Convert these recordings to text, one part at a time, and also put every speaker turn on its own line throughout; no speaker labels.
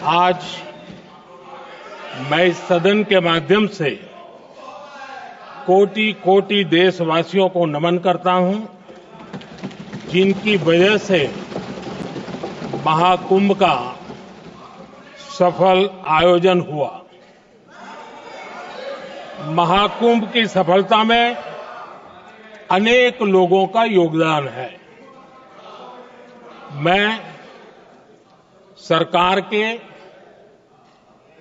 आज मैं इस सदन के माध्यम से कोटि कोटि देशवासियों को नमन करता हूं, जिनकी वजह से महाकुंभ का सफल आयोजन हुआ। महाकुंभ की सफलता में अनेक लोगों का योगदान है। मैं सरकार के,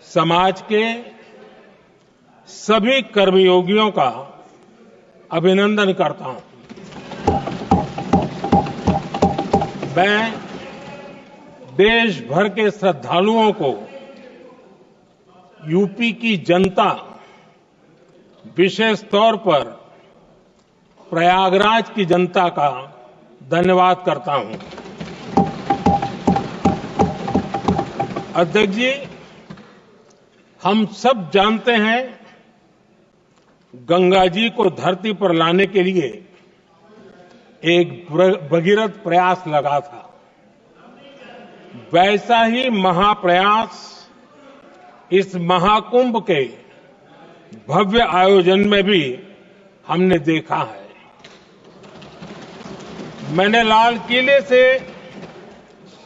समाज के सभी कर्मयोगियों का अभिनंदन करता हूं। मैं देश भर के श्रद्धालुओं को, यूपी की जनता, विशेष तौर पर प्रयागराज की जनता का धन्यवाद करता हूं। अध्यक्ष जी, हम सब जानते हैं गंगा जी को धरती पर लाने के लिए एक भगीरथ प्रयास लगा था। वैसा ही महाप्रयास इस महाकुंभ के भव्य आयोजन में भी हमने देखा है। मैंने लाल किले से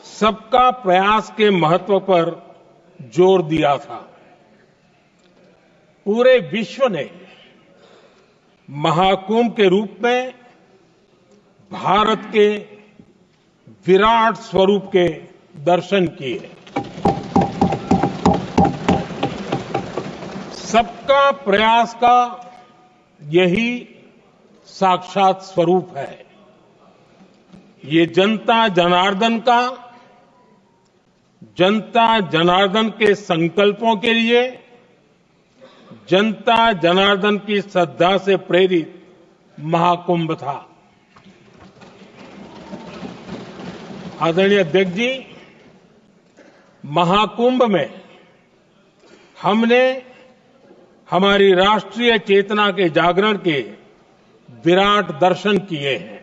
सबका प्रयास के महत्व पर जोर दिया था। पूरे विश्व ने महाकुंभ के रूप में भारत के विराट स्वरूप के दर्शन किए। सबका प्रयास का यही साक्षात स्वरूप है। ये जनता जनार्दन के संकल्पों के लिए, जनता जनार्दन की श्रद्धा से प्रेरित महाकुंभ था। आदरणीय अध्यक्ष जी, महाकुंभ में हमने हमारी राष्ट्रीय चेतना के जागरण के विराट दर्शन किए हैं।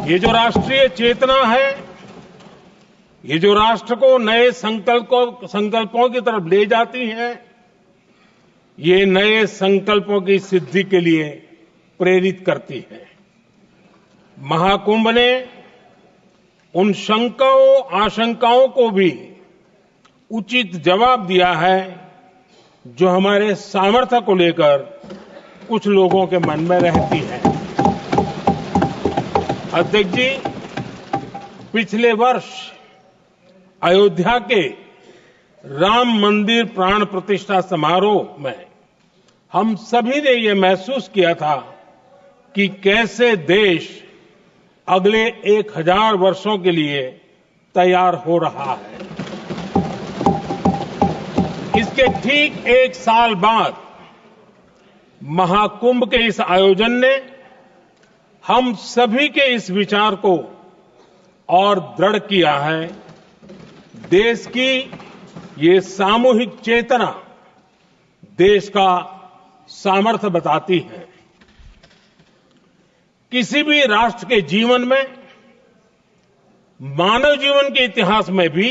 ये जो राष्ट्रीय चेतना है, ये जो राष्ट्र को नए संकल्पों की तरफ ले जाती है, ये नए संकल्पों की सिद्धि के लिए प्रेरित करती है। महाकुंभ ने उन शंकाओं, आशंकाओं को भी उचित जवाब दिया है जो हमारे सामर्थ्य को लेकर कुछ लोगों के मन में रहती है। अध्यक्ष जी, पिछले वर्ष अयोध्या के राम मंदिर प्राण प्रतिष्ठा समारोह में हम सभी ने ये महसूस किया था कि कैसे देश अगले 1000 वर्षों के लिए तैयार हो रहा है। इसके ठीक 1 साल बाद महाकुंभ के इस आयोजन ने हम सभी के इस विचार को और दृढ़ किया है। देश की ये सामूहिक चेतना देश का सामर्थ्य बताती है। किसी भी राष्ट्र के जीवन में, मानव जीवन के इतिहास में भी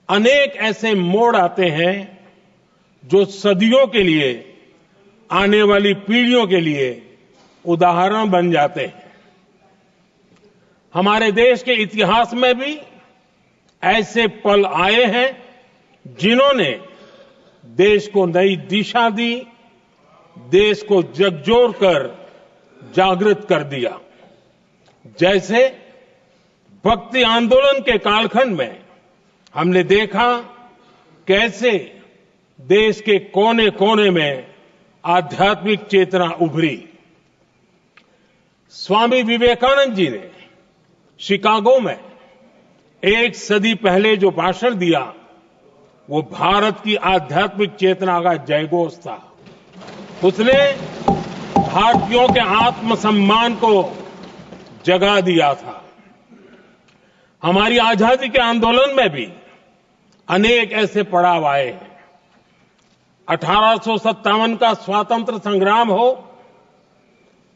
अनेक ऐसे मोड़ आते हैं जो सदियों के लिए, आने वाली पीढ़ियों के लिए उदाहरण बन जाते हैं। हमारे देश के इतिहास में भी ऐसे पल आए हैं जिन्होंने देश को नई दिशा दी, देश को झकझोर कर जागृत कर दिया। जैसे भक्ति आंदोलन के कालखंड में हमने देखा कैसे देश के कोने कोने में आध्यात्मिक चेतना उभरी। स्वामी विवेकानंद जी ने शिकागो में 1 सदी पहले जो भाषण दिया, वो भारत की आध्यात्मिक चेतना का जयघोष था। उसने भारतीयों के आत्मसम्मान को जगा दिया था। हमारी आजादी के आंदोलन में भी अनेक ऐसे पड़ाव आए हैं। 1857 का स्वातंत्र संग्राम हो,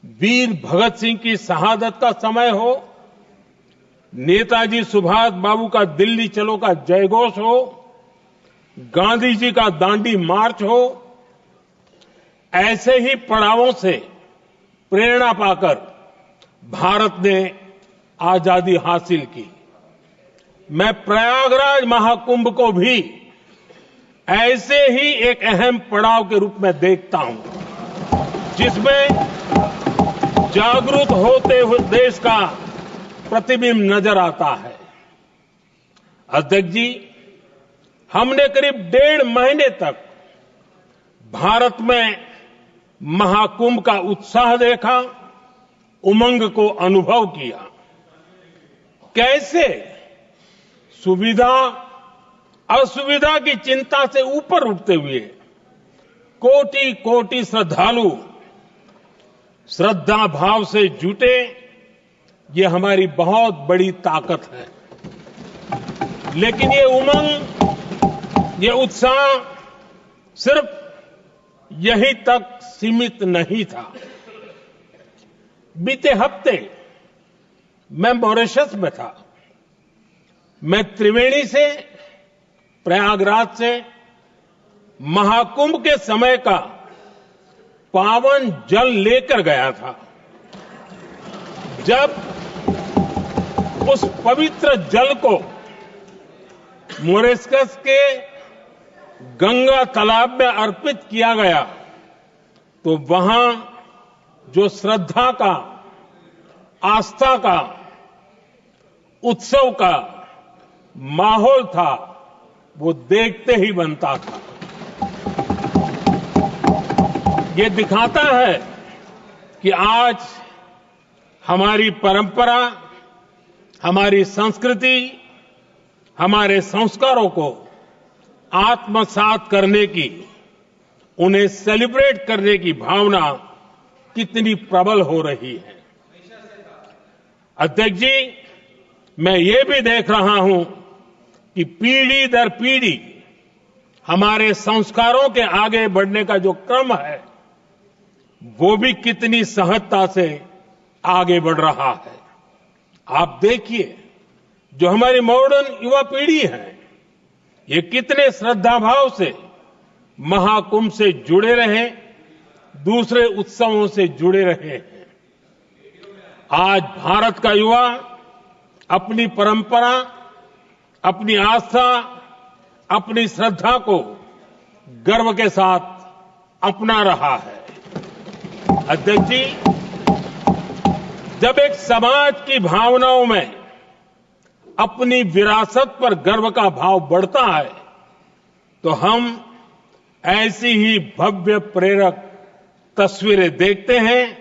वीर भगत सिंह की शहादत का समय हो, नेताजी सुभाष बाबू का दिल्ली चलो का जयघोष हो, गांधी जी का दांडी मार्च हो, ऐसे ही पड़ावों से प्रेरणा पाकर भारत ने आजादी हासिल की। मैं प्रयागराज महाकुंभ को भी ऐसे ही एक अहम पड़ाव के रूप में देखता हूं, जिसमें जागरूक होते हुए देश का प्रतिबिंब नजर आता है। अध्यक्ष जी, हमने करीब 1.5 महीने तक भारत में महाकुंभ का उत्साह देखा, उमंग को अनुभव किया। कैसे सुविधा असुविधा की चिंता से ऊपर उठते हुए कोटि कोटि श्रद्धालु श्रद्धा भाव से जुटे, ये हमारी बहुत बड़ी ताकत है। लेकिन ये उमंग, ये उत्साह सिर्फ यहीं तक सीमित नहीं था। बीते हफ्ते मैं मॉरिशस में था। मैं त्रिवेणी से, प्रयागराज से महाकुंभ के समय का पावन जल लेकर गया था। जब उस पवित्र जल को मॉरिशस के गंगा तालाब में अर्पित किया गया, तो वहां जो श्रद्धा का, आस्था का, उत्सव का माहौल था, वो देखते ही बनता था। ये दिखाता है कि आज हमारी परंपरा, हमारी संस्कृति, हमारे संस्कारों को आत्मसात करने की, उन्हें सेलिब्रेट करने की भावना कितनी प्रबल हो रही है। अध्यक्ष जी, मैं ये भी देख रहा हूं कि पीढ़ी दर पीढ़ी हमारे संस्कारों के आगे बढ़ने का जो क्रम है, वो भी कितनी सहजता से आगे बढ़ रहा है। आप देखिए, जो हमारी मॉडर्न युवा पीढ़ी है, ये कितने श्रद्धा भाव से महाकुंभ से जुड़े रहे, दूसरे उत्सवों से जुड़े रहे हैं। आज भारत का युवा अपनी परंपरा, अपनी आस्था, अपनी श्रद्धा को गर्व के साथ अपना रहा है। अध्यक्ष जी, जब एक समाज की भावनाओं में अपनी विरासत पर गर्व का भाव बढ़ता है, तो हम ऐसी ही भव्य प्रेरक तस्वीरें देखते हैं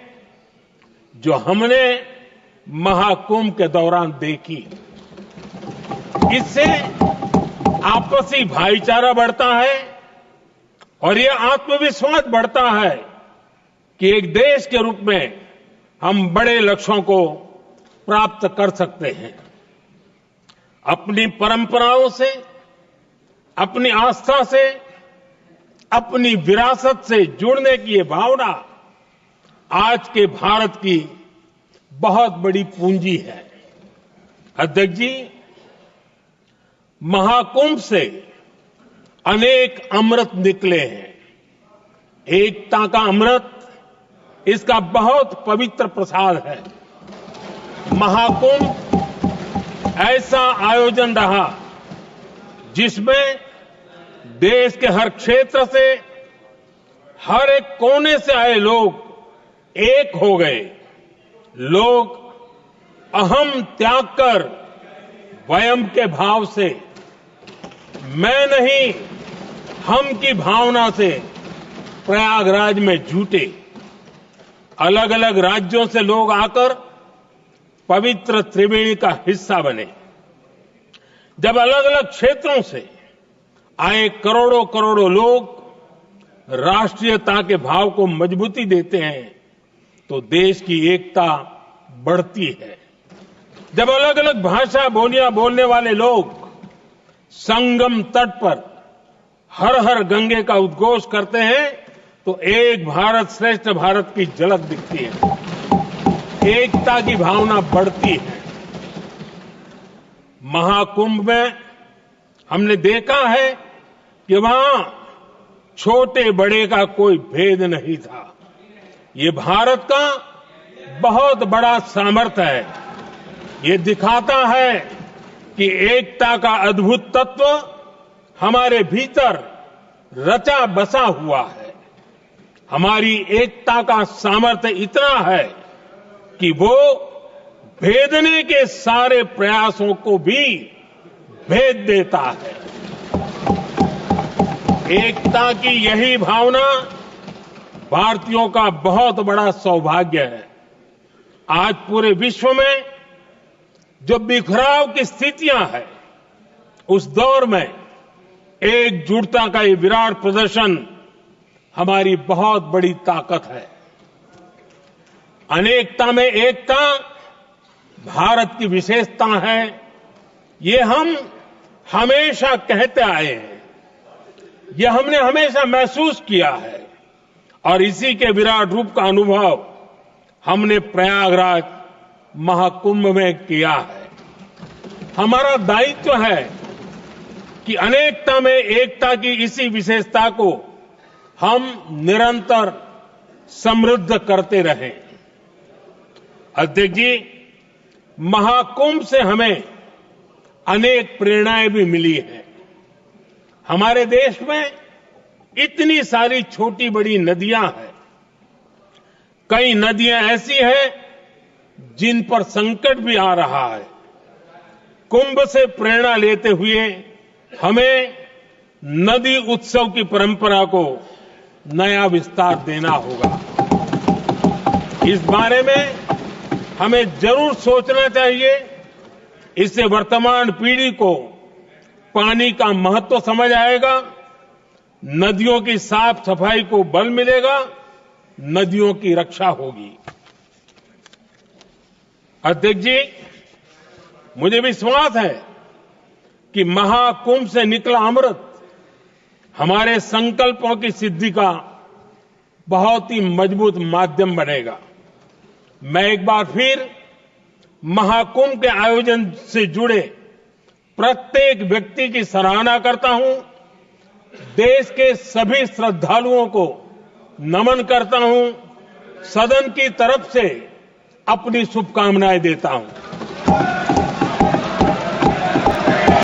जो हमने महाकुंभ के दौरान देखी। इससे आपसी भाईचारा बढ़ता है और यह आत्मविश्वास बढ़ता है कि एक देश के रूप में हम बड़े लक्ष्यों को प्राप्त कर सकते हैं। अपनी परंपराओं से, अपनी आस्था से, अपनी विरासत से जुड़ने की ये भावना आज के भारत की बहुत बड़ी पूंजी है। अध्यक्ष जी, महाकुंभ से अनेक अमृत निकले हैं। एकता का अमृत इसका बहुत पवित्र प्रसाद है। महाकुंभ ऐसा आयोजन रहा जिसमें देश के हर क्षेत्र से, हर एक कोने से आए लोग एक हो गए। लोग अहम त्याग कर वयम के भाव से, मैं नहीं हम की भावना से प्रयागराज में जुटे। अलग अलग राज्यों से लोग आकर पवित्र त्रिवेणी का हिस्सा बने। जब अलग अलग क्षेत्रों से आए करोड़ों करोड़ों लोग राष्ट्रीयता के भाव को मजबूती देते हैं, तो देश की एकता बढ़ती है। जब अलग अलग भाषा बोलियां बोलने वाले लोग संगम तट पर हर हर गंगे का उद्घोष करते हैं, तो एक भारत श्रेष्ठ भारत की झलक दिखती है। एकता की भावना बढ़ती है। महाकुंभ में हमने देखा है कि वहां छोटे बड़े का कोई भेद नहीं था। ये भारत का बहुत बड़ा सामर्थ्य है। ये दिखाता है कि एकता का अद्भुत तत्व हमारे भीतर रचा बसा हुआ है। हमारी एकता का सामर्थ्य इतना है कि वो भेदने के सारे प्रयासों को भी भेद देता है। एकता की यही भावना भारतीयों का बहुत बड़ा सौभाग्य है। आज पूरे विश्व में जो बिखराव की स्थितियां हैं, उस दौर में एकजुटता का ये विराट प्रदर्शन हमारी बहुत बड़ी ताकत है। अनेकता में एकता भारत की विशेषता है। ये हम हमेशा कहते आए हैं, ये हमने हमेशा महसूस किया है और इसी के विराट रूप का अनुभव हमने प्रयागराज महाकुंभ में किया है। हमारा दायित्व है कि अनेकता में एकता की इसी विशेषता को हम निरंतर समृद्ध करते रहें। अध्यक्ष जी, महाकुंभ से हमें अनेक प्रेरणाएं भी मिली हैं। हमारे देश में इतनी सारी छोटी बड़ी नदियां हैं। कई नदियां ऐसी हैं जिन पर संकट भी आ रहा है। कुंभ से प्रेरणा लेते हुए हमें नदी उत्सव की परंपरा को नया विस्तार देना होगा। इस बारे में हमें जरूर सोचना चाहिए। इससे वर्तमान पीढ़ी को पानी का महत्व समझ आएगा, नदियों की साफ सफाई को बल मिलेगा, नदियों की रक्षा होगी। अध्यक्ष जी, मुझे विश्वास है कि महाकुंभ से निकला अमृत हमारे संकल्पों की सिद्धि का बहुत ही मजबूत माध्यम बनेगा। मैं एक बार फिर महाकुंभ के आयोजन से जुड़े प्रत्येक व्यक्ति की सराहना करता हूं। देश के सभी श्रद्धालुओं को नमन करता हूं। सदन की तरफ से अपनी शुभकामनाएं देता हूं।